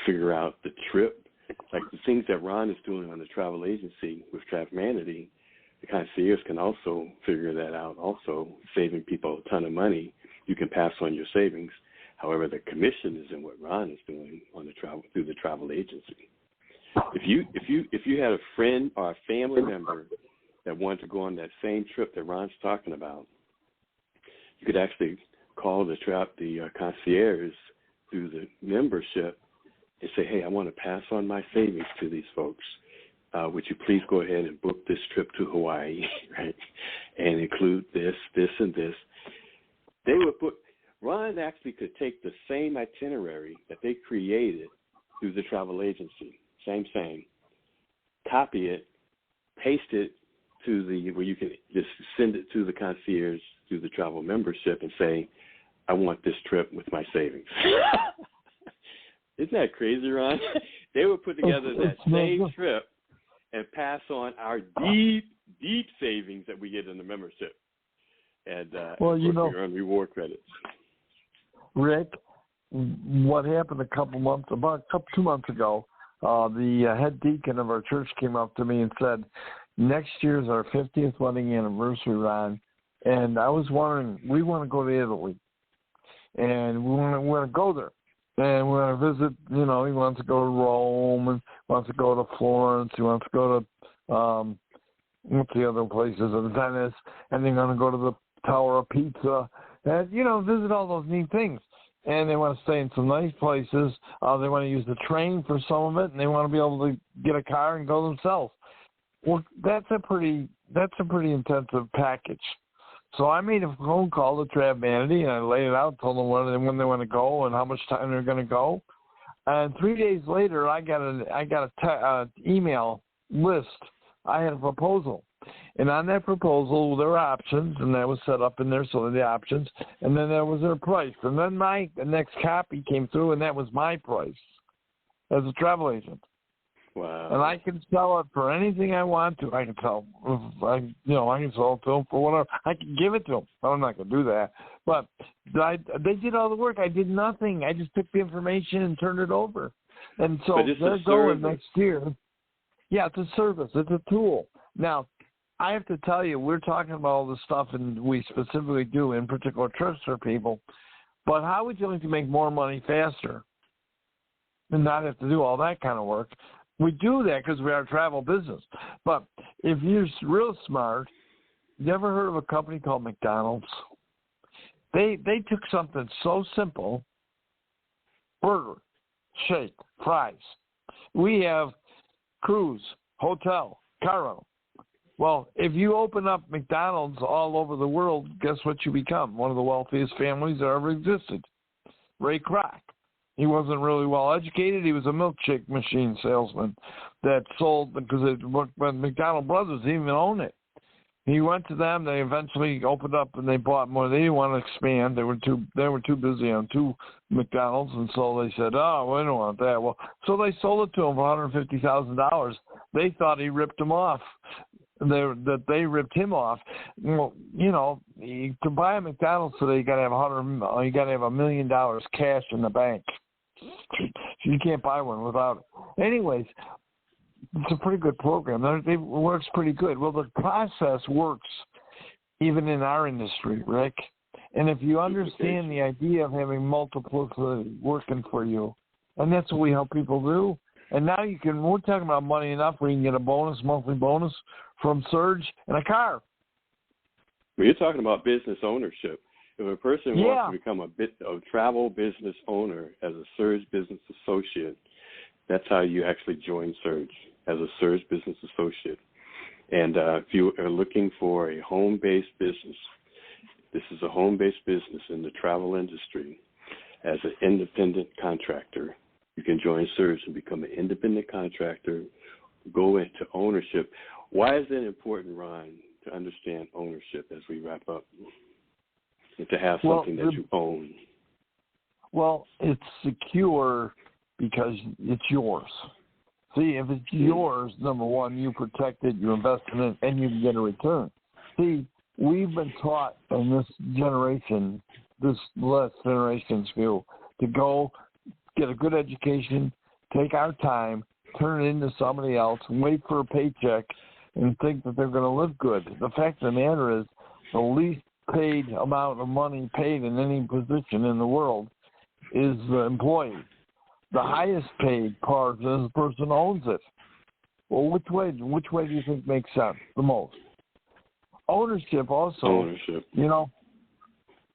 figure out the trip. Like the things that Ron is doing on the travel agency with Transformative, the concierge can also figure that out, also saving people a ton of money. You can pass on your savings. However, the commission is in what Ron is doing on the travel through the travel agency. If you had a friend or a family member that wanted to go on that same trip that Ron's talking about, you could actually call the concierge through the membership and say, hey, I want to pass on my savings to these folks. Would you please go ahead and book this trip to Hawaii, right, and include this, this, and this. They would book. Ron actually could take the same itinerary that they created through the travel agency, same, copy it, paste it to where you can just send it to the concierge through the travel membership and say, I want this trip with my savings. Isn't that crazy, Ron? They would put together that same trip and pass on our deep savings that we get in the membership. And we earn reward credits. Rick, what happened about 2 months ago, the head deacon of our church came up to me and said, next year's our 50th wedding anniversary, Ron, and I was wondering, we want to go to Italy, and we want to go there. And we want to visit, he wants to go to Rome, and wants to go to Florence, he wants to go to, what's the other places, Venice, and they're going to go to the Tower of Pizza, and, visit all those neat things. And they want to stay in some nice places. They want to use the train for some of it, and they want to be able to get a car and go themselves. Well, that's a pretty intensive package. So I made a phone call to Transformative, and I laid it out, told them when they want to go and how much time they're going to go. And 3 days later, I got an email list. I had a proposal, and on that proposal there were options, and that was set up in there, so the options, and then there was their price, and then the next copy came through, and that was my price as a travel agent. Wow! And I can sell it for anything I want to. I can sell, I can sell it to them for whatever. I can give it to them. I'm not going to do that, but they did all the work. I did nothing. I just took the information and turned it over, and so they're going next year. Yeah, it's a service. It's a tool. Now, I have to tell you, we're talking about all this stuff, and we specifically do in particular trips for people. But how would you like to make more money faster and not have to do all that kind of work? We do that because we are a travel business. But if you're real smart, you ever heard of a company called McDonald's? They took something so simple, burger, shake, fries. We have cruise, hotel, car rental. Well, if you open up McDonald's all over the world, guess what you become? One of the wealthiest families that ever existed. Ray Kroc. He wasn't really well educated. He was a milkshake machine salesman that sold, because McDonald Brothers didn't even own it. He went to them. They eventually opened up and they bought more. They didn't want to expand. They were too busy on 2 McDonald's, and so they said, "Oh, we don't want that." Well, so they sold it to him for $150,000. They thought he ripped them off. They ripped him off. Well, to buy a McDonald's today, you got to have $1 million cash in the bank. You can't buy one without it. Anyways, it's a pretty good program. It works pretty good. Well, the process works even in our industry, Rick. And if you understand the idea of having multiplicity working for you, and that's what we help people do. And now we're talking about money enough where you can get a monthly bonus from Surge and a car. Well, you're talking about business ownership. If a person wants to become a travel business owner as a Surge business associate, that's how you actually join Surge, as a Surge business associate. And if you are looking for a home-based business, this is a home-based business in the travel industry. As an independent contractor, you can join Surge and become an independent contractor, go into ownership. Why is it important, Ron, to understand ownership as we wrap up, and to have something that you own? Well, it's secure because it's yours. See, if it's yours, number one, you protect it, you invest in it, and you can get a return. See, we've been taught in this generation, this last generation's view, to go get a good education, take our time, turn it into somebody else, wait for a paycheck, and think that they're going to live good. The fact of the matter is, the least paid amount of money paid in any position in the world is the employee. The highest paid part is the person who owns it. Well, which way do you think makes sense the most? Ownership also. Ownership. You know,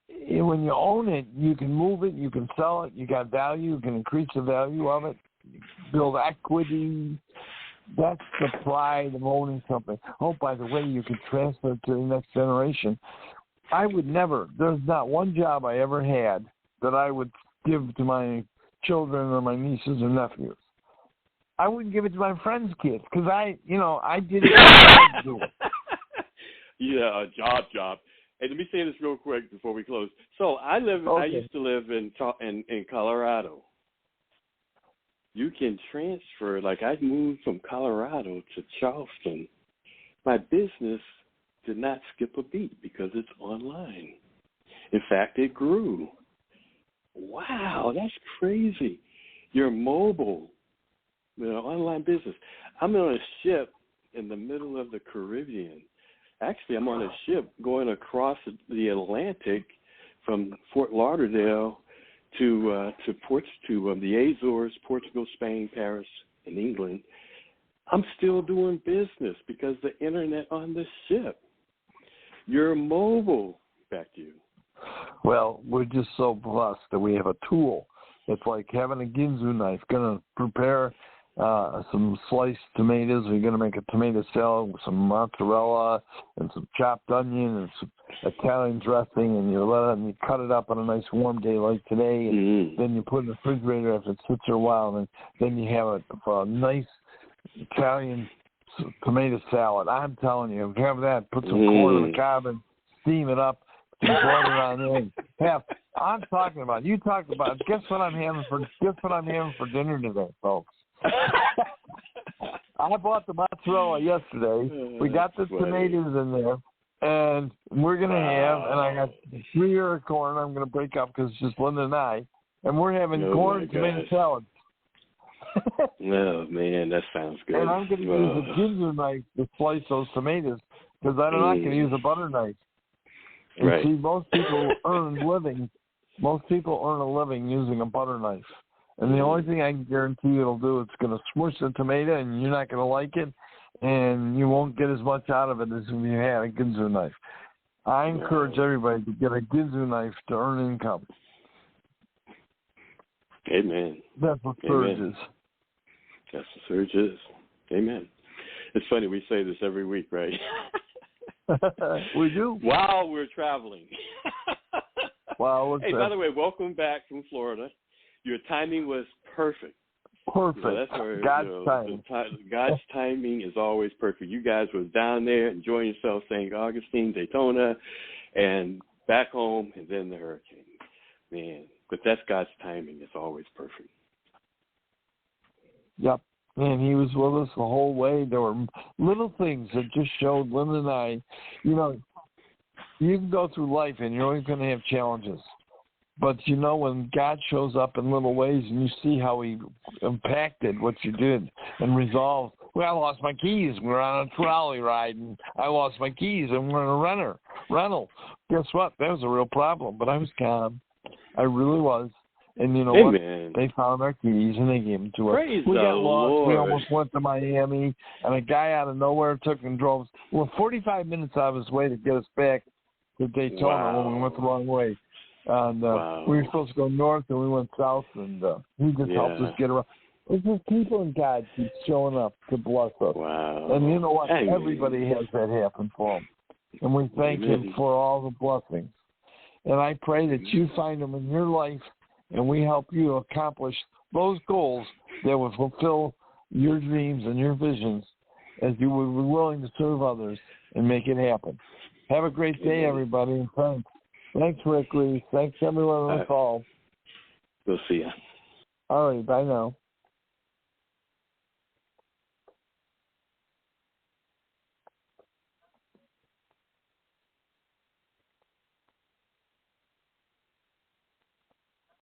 when you own it, you can move it, you can sell it, you got value, you can increase the value of it, build equity. That's the pride of owning something. Oh, by the way, you can transfer it to the next generation. I would never, there's not one job I ever had that I would give to my children or my nieces or nephews. I wouldn't give it to my friends' kids because I did it. Yeah, a job. Hey, let me say this real quick before we close. So I used to live in Colorado. You can transfer, like I moved from Colorado to Charleston. My business did not skip a beat because it's online. In fact, it grew. Wow, that's crazy. You're mobile, online business. I'm on a ship in the middle of the Caribbean. Actually, I'm on a ship going across the Atlantic from Fort Lauderdale to the Azores, Portugal, Spain, Paris, and England. I'm still doing business because the internet on the ship. You're mobile. Back to you. Well, we're just so blessed that we have a tool. It's like having a Ginsu knife. Going to prepare some sliced tomatoes. We're going to make a tomato salad with some mozzarella and some chopped onion and some Italian dressing, and you cut it up on a nice warm day like today, and then you put it in the refrigerator after it sits there a while, and then you have a nice Italian tomato salad. I'm telling you, have that. Put some corn on the cob and steam it up. Some butter on there. I'm talking about. You talk about. Guess what I'm having for dinner today, folks. I bought the mozzarella yesterday. We got the tomatoes in there, and we're gonna have. And I got 3 ears of corn. I'm gonna break up because it's just Linda and I, and we're having corn and tomato salad. Oh man, that sounds good. And I'm gonna use a ginger knife to slice those tomatoes because I'm not gonna use a butter knife. And right. see, most people earn a living using a butter knife. And the only thing I can guarantee it'll do, it's going to smush the tomato, and you're not going to like it, and you won't get as much out of it as if you had a Ginsu knife. I encourage everybody to get a Ginsu knife to earn income. Amen. That's what surge is. That's what surge is. Amen. It's funny, we say this every week, right? We do. While we're traveling. Wow. Hey, by the way, welcome back from Florida. Your timing was perfect. Perfect. That's where, God's timing. God's timing is always perfect. You guys were down there enjoying yourself, St. Augustine, Daytona, and back home, and then the hurricane. Man, but that's God's timing. It's always perfect. Yep. And he was with us the whole way. There were little things that just showed Linda and I, you can go through life and you're always going to have challenges. But, when God shows up in little ways and you see how he impacted what you did and resolved, I lost my keys. We're on a trolley ride and I lost my keys and we're in a rental. Guess what? That was a real problem. But I was calm. I really was. And you know what? They found our keys and they gave them to us. Praise we got lost. Lord. We almost went to Miami, and a guy out of nowhere took and drove 45 minutes out of his way to get us back to Daytona when we went the wrong way. And we were supposed to go north, and we went south, and he just helped us get around. It's just people in God keep showing up to bless us. Wow. And you know what? Amen. Everybody has that happen for them. And we thank him for all the blessings. And I pray that you find them in your life, and we help you accomplish those goals that will fulfill your dreams and your visions as you would be willing to serve others and make it happen. Have a great day, everybody, and thanks. Thanks, Rick Reese. Thanks, everyone on the call. We'll see you. All right, bye now.